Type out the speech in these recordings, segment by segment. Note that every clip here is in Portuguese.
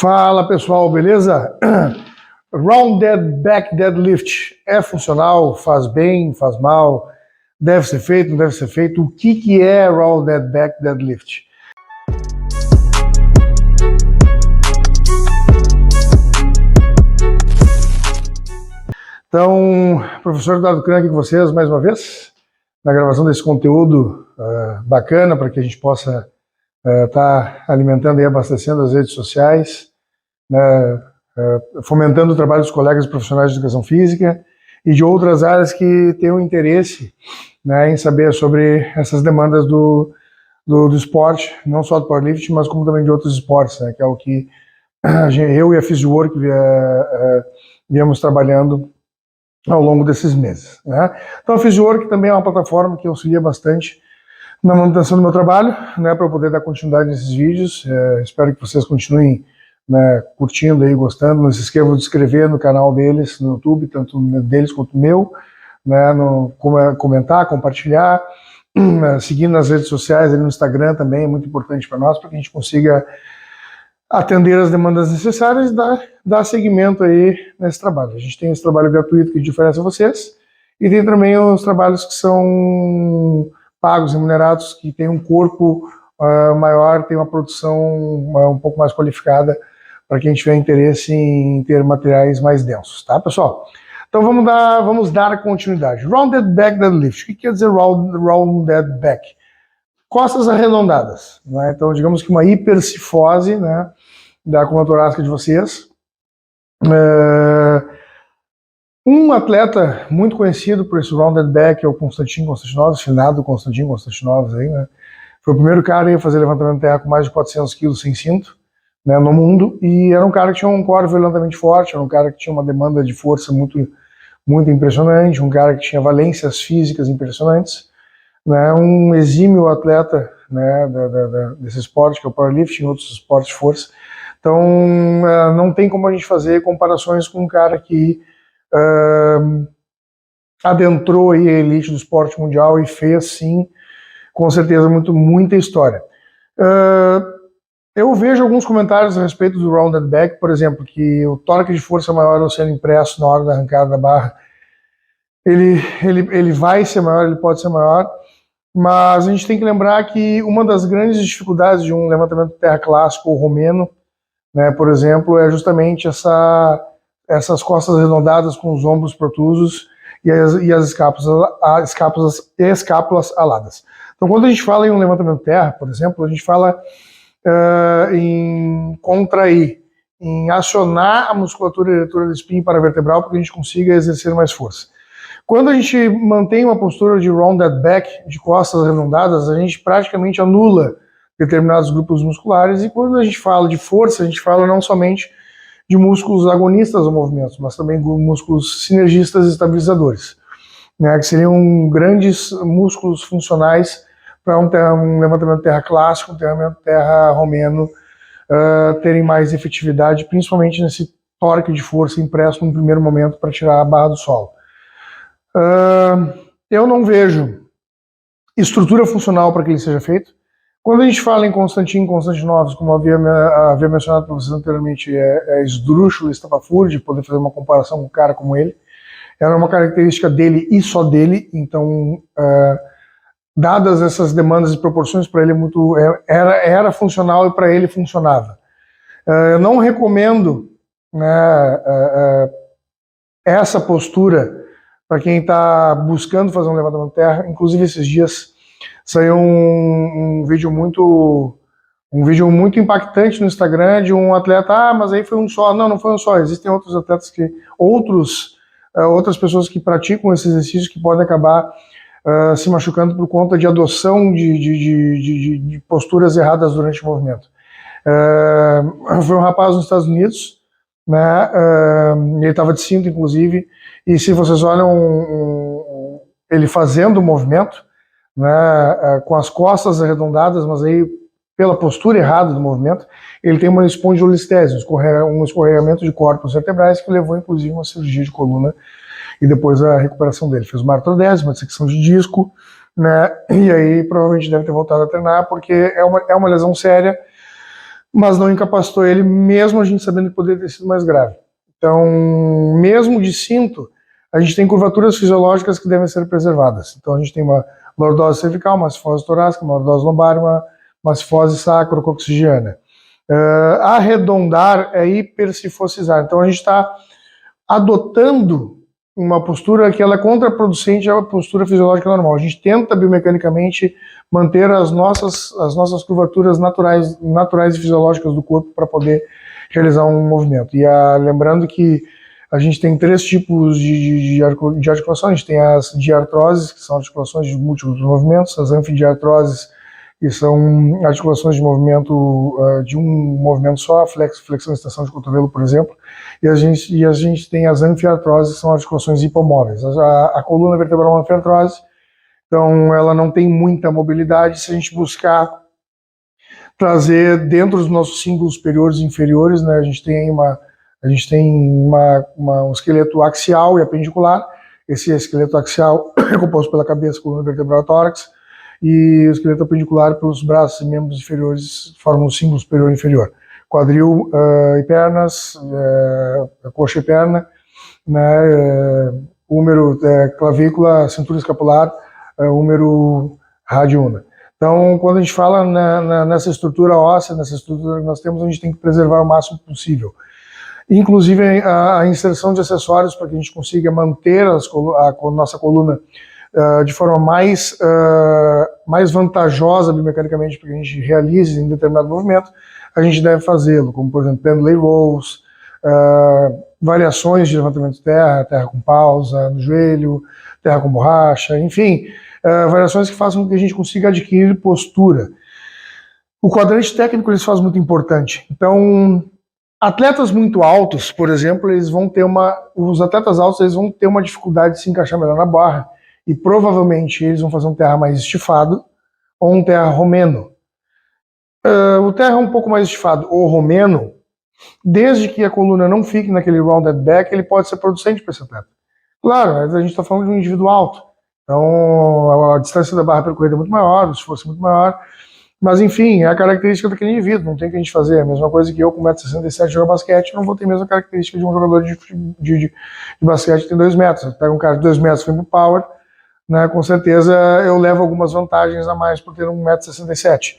Fala pessoal, beleza? Round Dead Back Deadlift é funcional? Faz bem? Faz mal? Deve ser feito? Não deve ser feito? O que é Round Dead Back Deadlift? Então, professor Eduardo Cran aqui com vocês mais uma vez, na gravação desse conteúdo bacana para que a gente possa estar alimentando e abastecendo as redes sociais, né, fomentando o trabalho dos colegas profissionais de educação física e de outras áreas que tenham interesse, né, em saber sobre essas demandas do esporte, não só do powerlifting, mas como também de outros esportes, né, que é o que eu e a Physiwork viemos trabalhando ao longo desses meses, né? Então a Physiwork também é uma plataforma que auxilia bastante na manutenção do meu trabalho, né, para eu poder dar continuidade nesses vídeos. Espero que vocês continuem, né, curtindo aí, gostando. Não se esqueçam de se inscrever no canal deles, no YouTube, tanto deles quanto o meu, né, comentar, compartilhar, seguir nas redes sociais, ali no Instagram também é muito importante para nós, para que a gente consiga atender as demandas necessárias e dar seguimento aí nesse trabalho. A gente tem esse trabalho gratuito que a gente oferece a vocês, e tem também os trabalhos que são pagos, remunerados, que tem um corpo maior, tem uma produção um pouco mais qualificada, para quem tiver interesse em ter materiais mais densos, tá, pessoal? Então vamos dar continuidade. Rounded Back Deadlift. O que quer dizer Rounded Back? Costas arredondadas, né? Então, digamos que uma hipercifose, né, da coluna torácica de vocês. Um atleta muito conhecido por esse rounded back é o Konstantin Konstantinovs, finado Konstantin Konstantinovs aí, né? Foi o primeiro cara a fazer levantamento de terra com mais de 400 quilos sem cinto, né, no mundo, e era um cara que tinha um core violentamente forte, era um cara que tinha uma demanda de força muito impressionante, um cara que tinha valências físicas impressionantes, né, um exímio atleta, né, desse esporte que é o powerlifting, outros esportes de força. Então não tem como a gente fazer comparações com um cara que adentrou aí a elite do esporte mundial e fez, sim, com certeza muita história. Eu vejo alguns comentários a respeito do rounded back, por exemplo, que o torque de força maior ao sendo impresso na hora da arrancada da barra, ele vai ser maior, ele pode ser maior, mas a gente tem que lembrar que uma das grandes dificuldades de um levantamento de terra clássico ou romeno, né, por exemplo, é justamente essas costas arredondadas com os ombros protusos e as escápulas aladas. Então, quando a gente fala em um levantamento de terra, por exemplo, a gente fala em contrair, em acionar a musculatura eretora do espinho paravertebral para que a gente consiga exercer mais força. Quando a gente mantém uma postura de rounded back, de costas arredondadas, a gente praticamente anula determinados grupos musculares, e quando a gente fala de força, a gente fala não somente de músculos agonistas ao movimento, mas também músculos sinergistas e estabilizadores, né, que seriam grandes músculos funcionais para um levantamento de terra clássico, um levantamento de terra romeno, terem mais efetividade, principalmente nesse torque de força impresso no primeiro momento para tirar a barra do solo. Eu não vejo estrutura funcional para que ele seja feito. Quando a gente fala em Konstantin Konstantinovs, como havia mencionado para vocês anteriormente, é esdrúxulo, estapafúrdio, de poder fazer uma comparação com um cara como ele. Era uma característica dele e só dele, então, dadas essas demandas e proporções, para ele era funcional e para ele funcionava. Eu não recomendo, né, essa postura para quem está buscando fazer um levantamento de terra. Inclusive esses dias saiu um vídeo muito impactante no Instagram de um atleta. Mas aí foi um só. Não foi um só, existem outros atletas outras pessoas que praticam esse exercício que podem acabar se machucando por conta de adoção de posturas erradas durante o movimento. Foi um rapaz nos Estados Unidos, né, ele estava de cinto, inclusive, e se vocês olham ele fazendo o movimento, né, com as costas arredondadas, mas aí pela postura errada do movimento, ele tem uma espondilolistese, um escorregamento de corpos vertebrais que levou inclusive uma cirurgia de coluna e depois a recuperação dele. Fez uma artrodese, uma dissecção de disco, né, e aí provavelmente deve ter voltado a treinar, porque é uma lesão séria, mas não incapacitou ele, mesmo a gente sabendo que poderia ter sido mais grave. Então, mesmo de cinto, a gente tem curvaturas fisiológicas que devem ser preservadas. Então, a gente tem uma lordose cervical, uma cifose torácica, uma lordose lombar, uma cifose sacrocoxigiana. Arredondar é hipercifosizar. Então, a gente está adotando uma postura que ela é contraproducente à postura fisiológica normal. A gente tenta biomecanicamente manter as nossas curvaturas naturais e fisiológicas do corpo para poder realizar um movimento. E lembrando que a gente tem 3 tipos de articulação. A gente tem as diartroses, que são articulações de múltiplos movimentos, as anfidiartroses, que são articulações de movimento de um movimento só, flexão e extensão de cotovelo, por exemplo, e a gente tem as anfiartroses, que são articulações hipomóveis. A coluna vertebral é uma anfiartrose, então ela não tem muita mobilidade. Se a gente buscar trazer dentro dos nossos símbolos superiores e inferiores, né, a gente tem um esqueleto axial e apendicular. Esse esqueleto axial é composto pela cabeça, coluna vertebral e tórax, e o esqueleto apendicular pelos braços e membros inferiores formam o símbolo superior e inferior. Quadril e pernas, coxa e perna, né, úmero, clavícula, cintura escapular, úmero, rádio una. Então, quando a gente fala nessa estrutura óssea, nessa estrutura que nós temos, a gente tem que preservar o máximo possível. Inclusive a inserção de acessórios para que a gente consiga manter a nossa coluna de forma mais vantajosa biomecanicamente para que a gente realize em determinado movimento, a gente deve fazê-lo, como por exemplo pendlay rolls, variações de levantamento de terra com pausa no joelho, terra com borracha, enfim, variações que façam com que a gente consiga adquirir postura. O quadrante técnico eles faz muito importante. Então, atletas muito altos, por exemplo, os atletas altos eles vão ter uma dificuldade de se encaixar melhor na barra, e provavelmente eles vão fazer um terra mais estifado ou um terra romeno. O terra um pouco mais estifado ou romeno, desde que a coluna não fique naquele rounded back, ele pode ser producente para esse atleta. Claro, a gente está falando de um indivíduo alto, então a distância da barra percorrida é muito maior, o esforço é muito maior, mas enfim, é a característica daquele indivíduo, não tem o que a gente fazer. É a mesma coisa que eu com 1,67 m jogar basquete, não vou ter a mesma característica de um jogador de basquete que tem 2 metros. Você pega um cara de 2 metros e vem pro power, né, com certeza eu levo algumas vantagens a mais por ter 1,67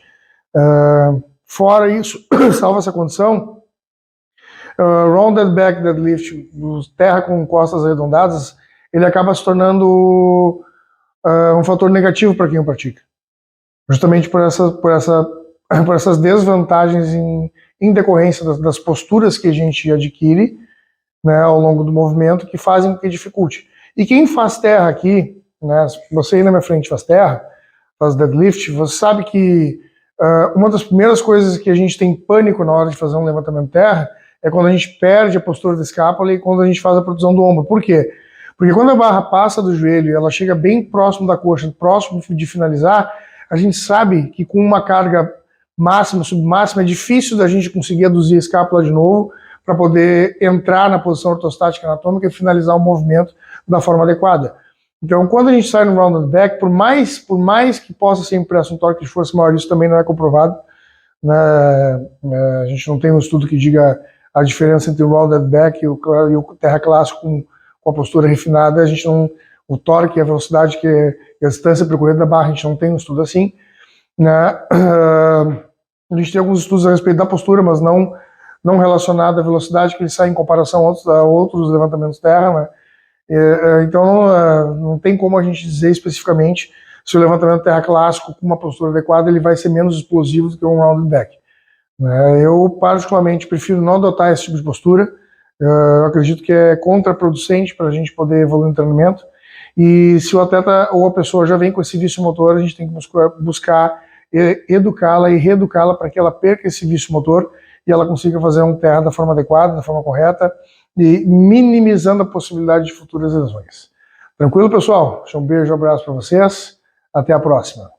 m. Fora isso, salvo essa condição, rounded back deadlift, terra com costas arredondadas, ele acaba se tornando um fator negativo para quem o pratica. Justamente por essas desvantagens em decorrência das posturas que a gente adquire, né, ao longo do movimento, que fazem com que dificulte. E quem faz terra aqui, né, você aí na minha frente faz terra, faz deadlift, você sabe que uma das primeiras coisas que a gente tem pânico na hora de fazer um levantamento de terra é quando a gente perde a postura da escápula e quando a gente faz a produção do ombro. Por quê? Porque quando a barra passa do joelho e ela chega bem próximo da coxa, próximo de finalizar, a gente sabe que com uma carga máxima, submáxima, é difícil da gente conseguir aduzir a escápula de novo para poder entrar na posição ortostática anatômica e finalizar o movimento da forma adequada. Então, quando a gente sai no rounded back, por mais que possa ser impresso um torque de força maior, isso também não é comprovado, né? A gente não tem um estudo que diga a diferença entre o rounded back e o terra clássico com a postura refinada. A gente não, o torque e a velocidade e a distância percorrida da barra, a gente não tem um estudo assim, né? A gente tem alguns estudos a respeito da postura, mas não relacionado à velocidade que ele sai em comparação a outros levantamentos de terra, né? Então não tem como a gente dizer especificamente se o levantamento de terra clássico com uma postura adequada ele vai ser menos explosivo do que um rounded back. Eu particularmente prefiro não adotar esse tipo de postura. Eu acredito que é contraproducente para a gente poder evoluir no treinamento. E se o atleta ou a pessoa já vem com esse vício motor, a gente tem que buscar educá-la e reeducá-la para que ela perca esse vício motor e ela consiga fazer um terra da forma adequada, da forma correta, e minimizando a possibilidade de futuras lesões. Tranquilo, pessoal? Um beijo, um abraço para vocês. Até a próxima.